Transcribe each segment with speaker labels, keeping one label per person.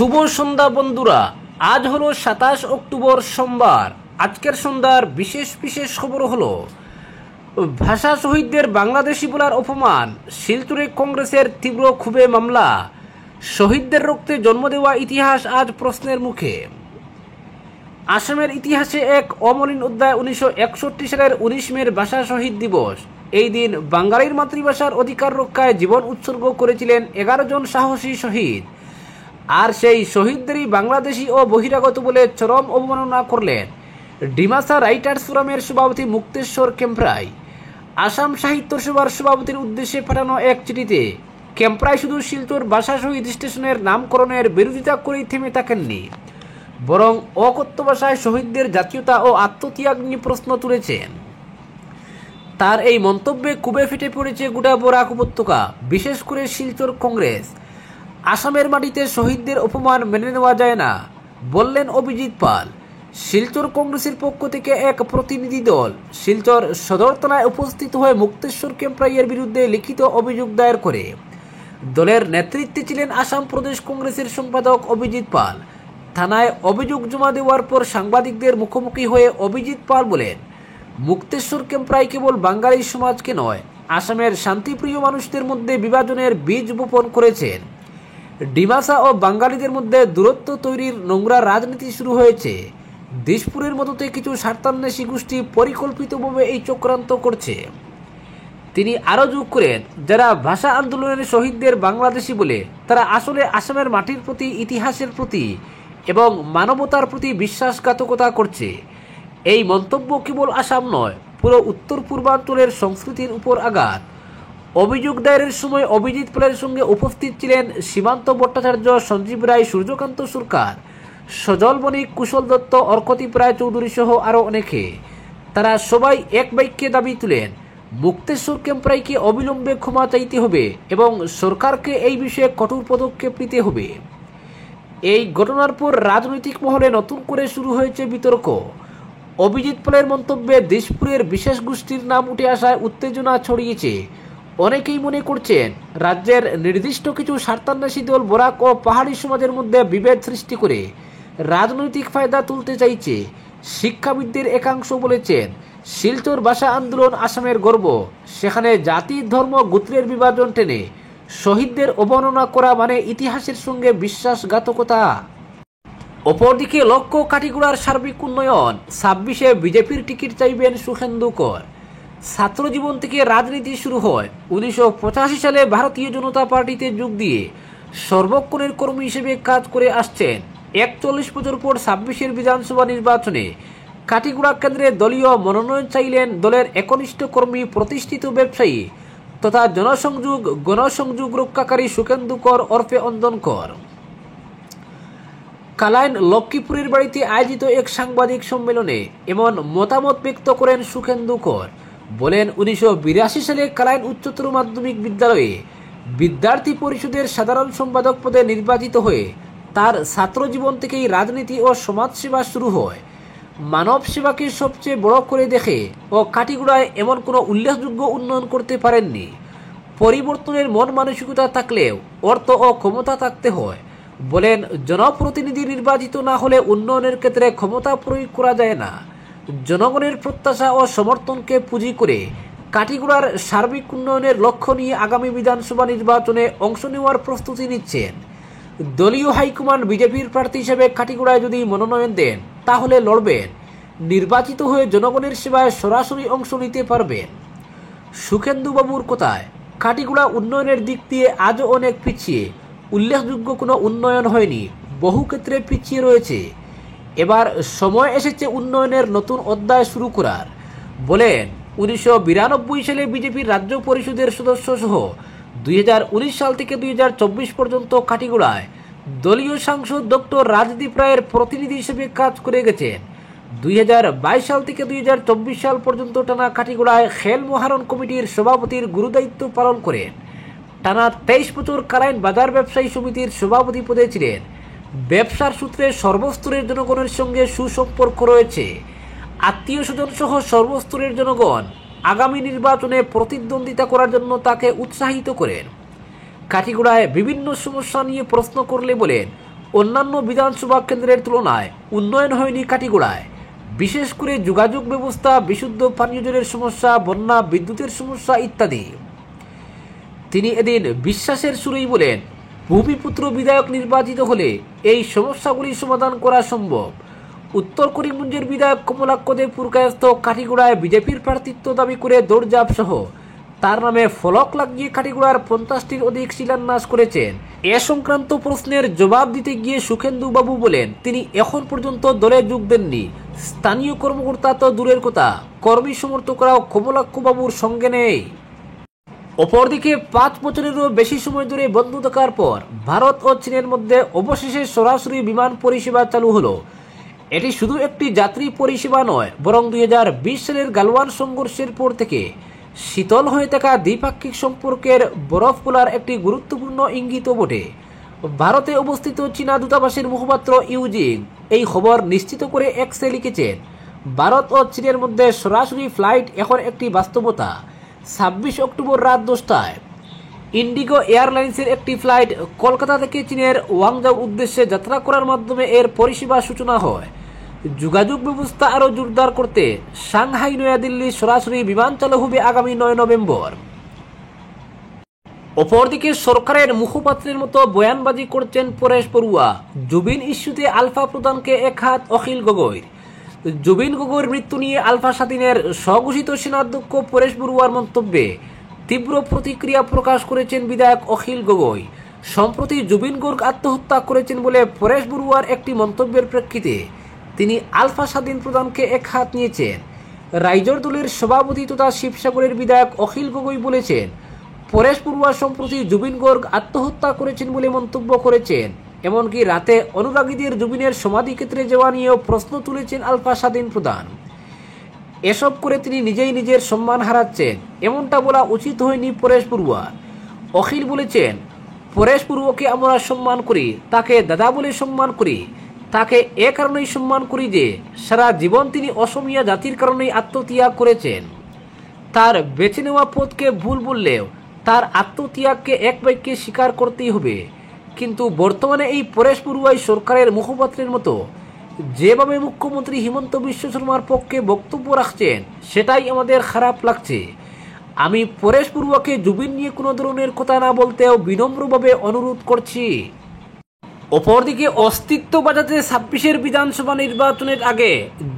Speaker 1: শুভ সন্ধ্যা বন্ধুরা। আজ হলো 27 অক্টোবর সোমবার। আজকের সন্ধ্যার বিশেষ বিশেষ খবর হলো ভাষা শহীদদের বাংলাদেশি বলার অপমান, শিলচরে কংগ্রেসের তীব্র ক্ষোভে মামলা, শহীদদের রক্তে জন্ম দেওয়া ইতিহাস আজ প্রশ্নের মুখে। আসামের ইতিহাসে এক অমলিন অধ্যায় 1961 সালের 19 মের ভাষা শহীদ দিবস। এই দিন বাঙালির মাতৃভাষার অধিকার রক্ষায় জীবন উৎসর্গ করেছিলেন 11 জন সাহসী শহীদ। আর সেই শহীদদেরই বাংলাদেশি ও বহিরাগত বলে চরম অবমাননা করলেন ডিমাসা রাইটার্স ফোরামের সভাপতি মুক্তেশ্বর কেম্প্রাই। আসাম সাহিত্য সভার সভাপতির উদ্দেশ্যে পাঠানো এক চিঠিতে কেম্প্রাই শুধু শিলচর ভাষা শহীদ স্টেশনের নামকরণের বিরোধিতা করেই থেমে থাকেননি, বরং অকথ্য ভাষায় শহীদদের জাতীয়তা ও আত্মত্যাগ নিয়ে প্রশ্ন তুলেছেন। তার এই মন্তব্যে ক্ষোভে ফেটে পড়েছে গোটা বরাক উপত্যকা, বিশেষ করে শিলচর কংগ্রেস। আসামের মাটিতে শহীদদের অপমান মেনে নেওয়া যায় না, বললেন অভিজিৎ পাল। শিলচর কংগ্রেসের পক্ষ থেকে এক প্রতিনিধি দল শিলচর সদর থানায় উপস্থিত হয়ে মুক্তেশ্বর কেম্প্রাইয়ের বিরুদ্ধে লিখিত অভিযোগ দায়ের করে। দলের নেতৃত্বে ছিলেন আসাম প্রদেশ কংগ্রেসের সম্পাদক অভিজিৎ পাল। থানায় অভিযোগ জমা দেওয়ার পর সাংবাদিকদের মুখোমুখি হয়ে অভিজিৎ পাল বলেন, মুক্তেশ্বর কেম্প্রাই কেবল বাঙালি সমাজকে নয়, আসামের শান্তিপ্রিয় মানুষদের মধ্যে বিভাজনের বীজ বপন করেছেন। ডিমাসা ও বাঙালিদের মধ্যে দূরত্ব তৈরির নোংরা রাজনীতি শুরু হয়েছে। দিশপুরের মতোতে কিছু স্বার্থান্বেষী গোষ্ঠী পরিকল্পিতভাবে এই চক্রান্ত করছে। তিনি আরও যোগ করেন, যারা ভাষা আন্দোলনের শহীদদের বাংলাদেশি বলে তারা আসলে আসামের মাটির প্রতি, ইতিহাসের প্রতি এবং মানবতার প্রতি বিশ্বাসঘাতকতা করছে। এই মন্তব্য কেবল আসাম নয়, পুরো উত্তর পূর্বাঞ্চলের সংস্কৃতির উপর আঘাত। অভিযোগ দায়েরের সময় অভিজিৎ পালের সঙ্গে উপস্থিত ছিলেন সীমান্ত ভট্টাচার্য, সঞ্জীব রায়, সূর্যকান্ত সরকার, সজল বণিক, কুশল দত্ত, অর্কদীপ রায় চৌধুরী সহ আরও অনেকে। তারা সবাই এক বাক্যে দাবি তুলেন, মুক্তেশ্বর কেম্প্রাইকে অবিলম্বে ক্ষমা চাইতে হবে এবং সরকারকে এই বিষয়ে কঠোর পদক্ষেপ নিতে হবে। এই ঘটনার পর রাজনৈতিক মহলে নতুন করে শুরু হয়েছে বিতর্ক। অভিজিৎ পালের মন্তব্যে দিশপুরের বিশেষ গোষ্ঠীর নাম উঠে আসায় উত্তেজনা ছড়িয়েছে। অনেকেই মনে করছেন রাজ্যের নির্দিষ্ট কিছু স্বার্থান্বেষী দল বরাক ও পাহাড়ি সমাজের মধ্যে বিভেদ সৃষ্টি করে রাজনৈতিক ফায়দা তুলতে চাইছে। শিক্ষাবিদদের একাংশ বলেছেন, শিলচর ভাষা আন্দোলন আসামের গর্ব, সেখানে জাতি, ধর্ম, গোত্রের বিভাজন টেনে শহীদদের অবমাননা করা মানে ইতিহাসের সঙ্গে বিশ্বাসঘাতকতা। অপরদিকে লক্ষ্য কাটিগড়ার সার্বিক উন্নয়ন। 26-এ বিজেপির টিকিট চাইবেন সুখেন্দু কর। ছাত্র জীবন থেকে রাজনীতি শুরু হয়। 1985 সালে ভারতীয় জনতা পার্টিতে যোগ দিয়ে সর্বক্ষণের কর্মী হিসেবে কাজ করে আসছেন। 41 বছর পর 26-এর বিধানসভা নির্বাচনে কাটিগড়া কেন্দ্রে দলীয় মনোনয়ন চাইলেন দলের একনিষ্ঠ কর্মী, প্রতিষ্ঠিত ব্যবসায়ী তথা গণসংযোগ রক্ষাকারী সুখেন্দু কর ওরফে অঞ্জন কর। কালাইন লক্ষ্মীপুরের বাড়িতে আয়োজিত এক সাংবাদিক সম্মেলনে এমন মতামত ব্যক্ত করেন সুখেন্দু কর। বলেন, 1982 সালে কালাইন উচ্চতর মাধ্যমিক বিদ্যালয়ে বিদ্যার্থী পরিষদের সাধারণ সম্পাদক পদে নির্বাচিত হয়ে তার ছাত্র জীবন থেকেই রাজনীতি ও সমাজসেবা শুরু হয়। মানব সেবাকে সবচেয়ে বড় করে দেখে ও কাটিগড়ায় এমন কোনো উল্লেখযোগ্য উন্নয়ন করতে পারেননি। পরিবর্তনের মন মানসিকতা থাকলেও অর্থ ও ক্ষমতা থাকতে হয়। বলেন, জনপ্রতিনিধি নির্বাচিত না হলে উন্নয়নের ক্ষেত্রে ক্ষমতা প্রয়োগ করা যায় না। জনগণের প্রত্যাশা ও সমর্থনকে পুঁজি করে কাটিগড়ার সার্বিক উন্নয়নের লক্ষ্য নিয়ে আগামী বিধানসভা নির্বাচনে অংশ নেওয়ার প্রস্তুতি নিচ্ছেন। দলীয় হাইকমান্ড বিজেপির প্রার্থী হিসেবে কাটিগড়ায় যদি মনোনয়ন দেন তাহলে লড়বেন। নির্বাচিত হয়ে জনগণের সেবায় সরাসরি অংশ নিতে পারবেন। সুখেন্দুবাবুর কথায়, কাটিগড়া উন্নয়নের দিক দিয়ে আজও অনেক পিছিয়ে। উল্লেখযোগ্য কোনো উন্নয়ন হয়নি, বহু ক্ষেত্রে পিছিয়ে রয়েছে। এবার সময় এসেছে উন্নয়নের নতুন অধ্যায় শুরু করার। বলেন, 1992 সালে বিজেপির রাজ্য পরিষদের সদস্য সহ 2019 সাল থেকে 2024 পর্যন্ত কাটিগড়ায় দলীয় সাংসদ ডক্টর রাজদীপ রায়ের প্রতিনিধি হিসেবে কাজ করে গেছেন। 2022 সাল থেকে 2024 সাল পর্যন্ত টানা কাটিগড়ায় খেল মহারণ কমিটির সভাপতির গুরুদায়িত্ব পালন করেন। টানা 23 বছর কালাইন বাজার ব্যবসায়ী সমিতির সভাপতি পদে ছিলেন। ব্যবসার সূত্রে সর্বস্তরের জনগণের সঙ্গে সুসম্পর্ক রয়েছে। আত্মীয় স্বজন সহ সর্বস্তরের জনগণ আগামী নির্বাচনে প্রতিদ্বন্দ্বিতা করার জন্য তাকে উৎসাহিত করেন। কাটিগড়ায় বিভিন্ন সমস্যা নিয়ে প্রশ্ন করলে বলেন, অন্যান্য বিধানসভা কেন্দ্রের তুলনায় উন্নয়ন হয়নি কাটিগোড়ায়। বিশেষ করে যোগাযোগ ব্যবস্থা, বিশুদ্ধ পানীয় জলের সমস্যা, বন্যা, বিদ্যুতের সমস্যা ইত্যাদি। তিনি এদিন বিশ্বাসের সুরেই বলেন, ভূমিপুত্র বিধায়ক নির্বাচিত হলে এই সমস্যাগুলি সমাধান করা সম্ভব। উত্তর করিমগঞ্জের বিধায়ক কমলাক্ষ দেব পুরকায়স্থ কাটিগোড়ায় বিজেপির প্রার্থিত্ব দাবি করে দৌড়ঝাঁপ সহ তার নামে ফলক লাগিয়ে কাটিগোড়ার 50টির অধিক শিলান্যাস করেছেন। এ সংক্রান্ত প্রশ্নের জবাব দিতে গিয়ে সুখেন্দু বাবু বলেন, তিনি এখন পর্যন্ত দলে যোগ দেননি। স্থানীয় কর্মকর্তা তো দূরের কথা, কর্মী সমর্থকরাও কমলাক্ষ বাবুর সঙ্গে নেই। অপরদিকে 5 বছরেরও বেশি সময় ধরে বন্ধ থাকার পর ভারত ও চীনের মধ্যে অবশেষে সরাসরি বিমান পরিষেবা চালু হলো। এটি শুধু একটি যাত্রী পরিষেবা নয়, বরং 2020 সালের গালওয়ান সংঘর্ষের পর থেকে শীতল হয়ে থাকা দ্বিপাক্ষিক সম্পর্কের বরফ গলার একটি গুরুত্বপূর্ণ ইঙ্গিতও বটে। ভারতে অবস্থিত চীনা দূতাবাসের মুখপাত্র ইউজিং এই খবর নিশ্চিত করে এক্সে লিখেছেন, ভারত ও চীনের মধ্যে সরাসরি ফ্লাইট এখন একটি বাস্তবতা। 26 অক্টোবর রাত 10টায় ইন্ডিগো এয়ারলাইন্সের একটি ফ্লাইট কলকাতা থেকে চীনের ওয়াংজাও উদ্দেশ্যে যাত্রা করার মাধ্যমে এর পরিষেবা সূচনা হয়। যোগাযোগ ব্যবস্থা আরও জোরদার করতে সাংহাই নয়াদিল্লি সরাসরি বিমান চালু হবে আগামী 9 নভেম্বর। অপরদিকে সরকারের মুখপাত্রের মতো বয়ানবাজি করছেন পরেশ বড়ুয়া। জুবিন ইস্যুতে আলফা প্রধানকে একহাত অখিল গগৈর। জুবিন গগৈর মৃত্যু নিয়ে আলফা স্বাধীনের স্বঘোষিত সেনাধ্যক্ষ পরেশ বড়ুয়ার মন্তব্যে তীব্র প্রতিক্রিয়া প্রকাশ করেছেন বিধায়ক অখিল গগৈ। সম্প্রতি জুবিন গর্গ আত্মহত্যা করেছেন বলে পরেশ বড়ুয়ার একটি মন্তব্যের প্রেক্ষিতে তিনি আলফা স্বাধীন প্রধানকে একহাত নিয়েছেন। রাইজর দলের সভাপতি তথা শিবসাগরের বিধায়ক অখিল গগৈ বলেছেন, পরেশ বড়ুয়া সম্প্রতি জুবিন গর্গ আত্মহত্যা করেছেন বলে মন্তব্য করেছেন। এমনকি রাতে অনুরাগীদের জুবিনের সমাধিক্ষেত্রে যাওয়া নিয়েও প্রশ্ন তুলেছেন আলফা স্বাধীন প্রধান। এসব করে তিনি নিজেই নিজের সম্মান হারাচ্ছেন, এমনটা বলা উচিত হয়নি পরেশ বড়ুয়ার। অখিল বলেছেন, পরেশ বড়ুয়াকে আমরা সম্মান করি, তাকে দাদা বলে সম্মান করি। তাকে এ কারণেই সম্মান করি যে সারা জীবন তিনি অসমীয়া জাতির কারণেই আত্মত্যাগ করেছেন। তার বেছে নেওয়া পথকে ভুল বললেও তার আত্মত্যাগকে এক বাক্যে স্বীকার করতেই হবে। কিন্তু বর্তমানে এই পরেশ বড়ুয়াই সরকারের মুখপাত্রের মতো যেভাবে মুখ্যমন্ত্রী হিমন্ত বিশ্ব শর্মার পক্ষে বক্তব্য রাখছেন, সেটাই আমাদের খারাপ লাগছে। আমি পরেশ বড়ুয়াকে জুবিন নিয়ে কোনো ধরনের কথা না বলতেও বিনম্রভাবে অনুরোধ করছি। অপরদিকে অস্তিত্ব বাঁচাতে 26-এর বিধানসভা নির্বাচনের আগে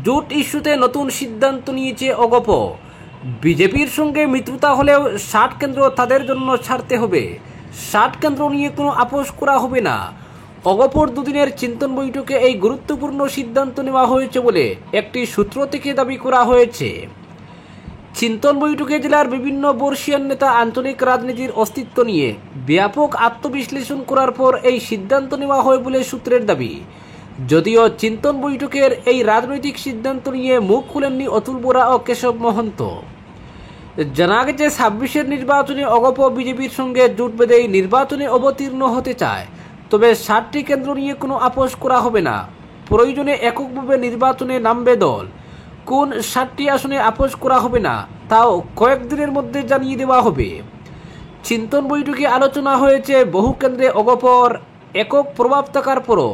Speaker 1: জোট ইস্যুতে নতুন সিদ্ধান্ত নিয়েছে অগপ। বিজেপির সঙ্গে মিত্রতা হলেও 60 কেন্দ্র তাদের জন্য ছাড়তে হবে। 60 কেন্দ্র নিয়ে কোনো আপোষ করা হবে না। অগপর দুদিনের চিন্তন বৈঠকে এই গুরুত্বপূর্ণ সিদ্ধান্ত নেওয়া হয়েছে বলে একটি সূত্র থেকে দাবি করা হয়েছে। চিন্তন বৈঠকে জেলার বিভিন্ন বর্ষীয়ান নেতা আঞ্চলিক রাজনীতির অস্তিত্ব নিয়ে ব্যাপক আত্মবিশ্লেষণ করার পর এই সিদ্ধান্ত নেওয়া হয় বলে সূত্রের দাবি। যদিও চিন্তন বৈঠকের এই রাজনৈতিক সিদ্ধান্ত নিয়ে মুখ খুলেননি অতুল বোরা ও কেশব মহন্ত। জানা গেছে 26-এর নির্বাচনে অগপ বিজেপির সঙ্গে জোট বেঁধেই নির্বাচনে অবতীর্ণ হতে চায়। তবে 60টি কেন্দ্র নিয়ে কোনো আপোষ করা হবে না। প্রয়োজনে এককভাবে নির্বাচনে নামবে দল। কোন 60টি আসনে আপোষ করা হবে না তাও কয়েকদিনের মধ্যে জানিয়ে দেওয়া হবে। চিন্তন বৈঠকে আলোচনা হয়েছে বহু কেন্দ্রে অগপর একক প্রভাব থাকার পরও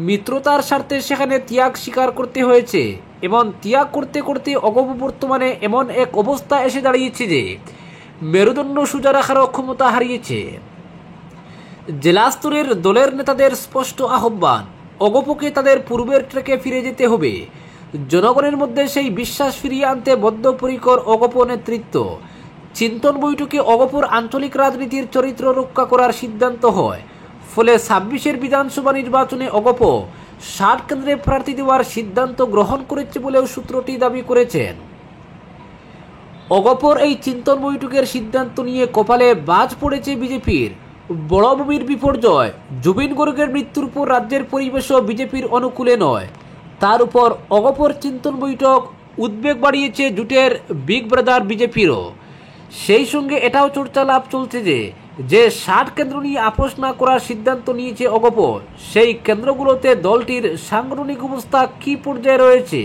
Speaker 1: মিত্রতার স্বার্থে সেখানে ত্যাগ স্বীকার করতে হয়েছে এবং ত্যাগ করতে করতে অগপ বর্তমানে এমন এক অবস্থা এসে দাঁড়িয়েছে যে মেরুদণ্ড সোজা রাখারও ক্ষমতা হারিয়েছে। জেলা স্তরের দলের নেতাদের স্পষ্ট আহ্বান, অগপকে তাদের পূর্বের ট্র্যাকে ফিরে যেতে হবে। জনগণের মধ্যে সেই বিশ্বাস ফিরিয়ে আনতে বদ্ধপরিকর অগপ নেতৃত্ব। চিন্তন বৈঠকে অগপর আঞ্চলিক রাজনীতির চরিত্র রক্ষা করার সিদ্ধান্ত হয়। ফলে 26-এর বিধানসভা নির্বাচনে অগপ 60 কেন্দ্রে প্রার্থী দেওয়ার সিদ্ধান্ত গ্রহণ করেছে বলেও সূত্রটি দাবি করেছেন। অগপর এই চিন্তন বৈঠকের সিদ্ধান্ত নিয়ে কপালে বাজ পড়েছে বিজেপির। বড়ভূমির বিপর্যয়, জুবিন গর্গের মৃত্যুর পর রাজ্যের পরিবেশও বিজেপির অনুকূলে নয়। তার উপর অগপর চিন্তন বৈঠক উদ্বেগ বাড়িয়েছে জোটের বিগ ব্রাদার বিজেপিরও। সেই সঙ্গে এটাও চর্চা লাভ চলছে যে 60 কেন্দ্র নিয়ে আপোষ না করার সিদ্ধান্ত নিয়েছে অগপ, সেই কেন্দ্রগুলোতে দলটির সাংগঠনিক অবস্থা কী পর্যায়ে রয়েছে।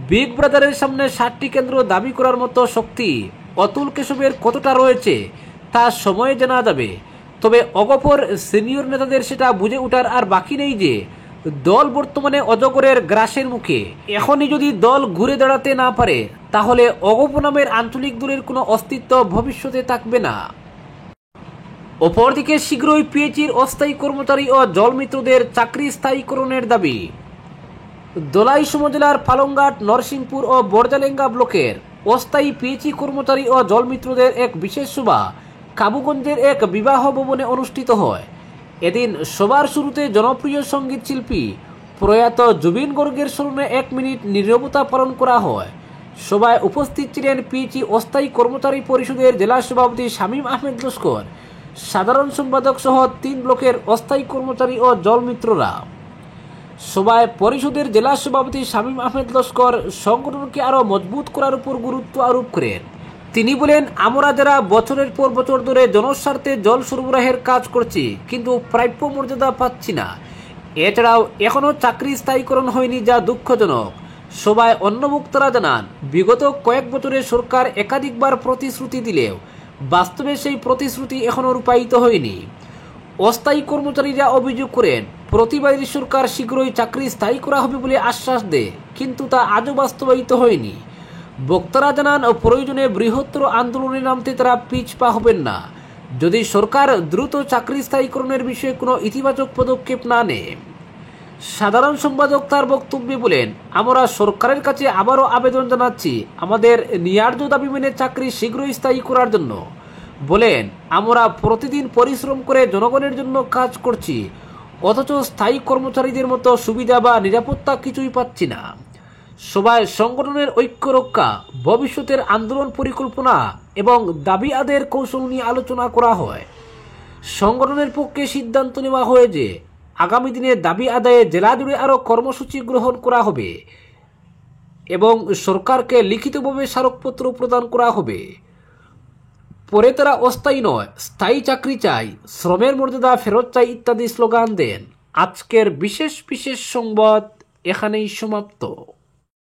Speaker 1: বিগ ব্রাদারের সামনে 60টি কেন্দ্র দাবি করার মতো শক্তি অতুল কেশবের কতটা রয়েছে তা সময়ে জানা যাবে। তবে অগপর সিনিয়র নেতাদের সেটা বুঝে ওঠার আর বাকি নেই যে দল বর্তমানে অজগরের গ্রাসের মুখে। এখনই যদি দল ঘুরে দাঁড়াতে না পারে তাহলে অগপ নামের আঞ্চলিক দলের কোনো অস্তিত্ব ভবিষ্যতে থাকবে না। অপরদিকে শীঘ্রই পিএইচির অস্থায়ী কর্মচারী ও জলমিত্রদের চাকরি স্থায়ীকরণের দাবি। দলাই উপজেলার পালংঘাট, নরসিংপুর ও বরজালেঙ্গা ব্লকের অস্থায়ী পিএইচি কর্মচারী ও জলমিত্রদের এক বিশেষ সভা কাবুগঞ্জের এক বিবাহ ভবনে অনুষ্ঠিত হয়। এদিন সবার শুরুতে জনপ্রিয় সঙ্গীত শিল্পী প্রয়াত জুবিন গর্গের স্মরণে 1 মিনিট নীরবতা পালন করা হয়। সভায় উপস্থিত ছিলেন পিএইচি অস্থায়ী কর্মচারী পরিষদের জেলা সভাপতি শামীম আহমেদ লস্কর, সাধারণ সম্পাদক সহ 3 ব্লকের অস্থায়ী কর্মচারী ও জলমিত্ররা। সভায় পরিষদের জেলা সভাপতি শামীম আহমেদ লস্কর সংগঠনকে আরও মজবুত করার উপর গুরুত্ব আরোপ করেন। তিনি বলেন, আমরা যারা বছরের পর বছর ধরে জনস্বার্থে জল সরবরাহের কাজ করছি কিন্তু প্রাপ্য মর্যাদা পাচ্ছি না। এছাড়াও এখনও চাকরি স্থায়ীকরণ হয়নি, যা দুঃখজনক। সভায় অন্য বক্তারা জানান, বিগত কয়েক বছরে সরকার একাধিকবার প্রতিশ্রুতি দিলেও বাস্তবে সেই প্রতিশ্রুতি এখনও রূপায়িত হয়নি। অস্থায়ী কর্মচারীরা অভিযোগ করেন, প্রতিবারই সরকার শীঘ্রই চাকরি স্থায়ী করা হবে বলে আশ্বাস দেয়, কিন্তু তা আজও বাস্তবায়িত হয়নি। বক্তারা জানান, প্রয়োজনে বৃহত্তর আন্দোলনে নামতে তারা পিছপা হবেন না যদি সরকার দ্রুত চাকরি স্থায়ীকরণের বিষয়ে কোনো ইতিবাচক পদক্ষেপ না নেয়। সাধারণ সম্পাদক তার বক্তব্যে বলেন, আমরা সরকারের কাছে আবারও আবেদন জানাচ্ছি আমাদের ন্যায্য দাবি মেনে চাকরি শীঘ্রই স্থায়ী করার জন্য। বলেন, আমরা প্রতিদিন পরিশ্রম করে জনগণের জন্য কাজ করছি, অথচ স্থায়ী কর্মচারীদের মতো সুবিধা বা নিরাপত্তা কিছুই পাচ্ছি না। সভায় সংগঠনের ঐক্য রক্ষা, ভবিষ্যতের আন্দোলন পরিকল্পনা এবং দাবি আদায়ের কৌশল নিয়ে আলোচনা করা হয়। সংগঠনের পক্ষে সিদ্ধান্ত নেওয়া হয় যে আগামী দিনে দাবি আদায়ে জেলা জুড়ে আরও কর্মসূচি গ্রহণ করা হবে এবং সরকারকে লিখিতভাবে স্মারকপত্র প্রদান করা হবে। পরে তারা অস্থায়ী নয়, স্থায়ী চাকরি চাই, শ্রমের মর্যাদা ফেরত চাই ইত্যাদি স্লোগান দেন। আজকের বিশেষ সংবাদ এখানেই সমাপ্ত।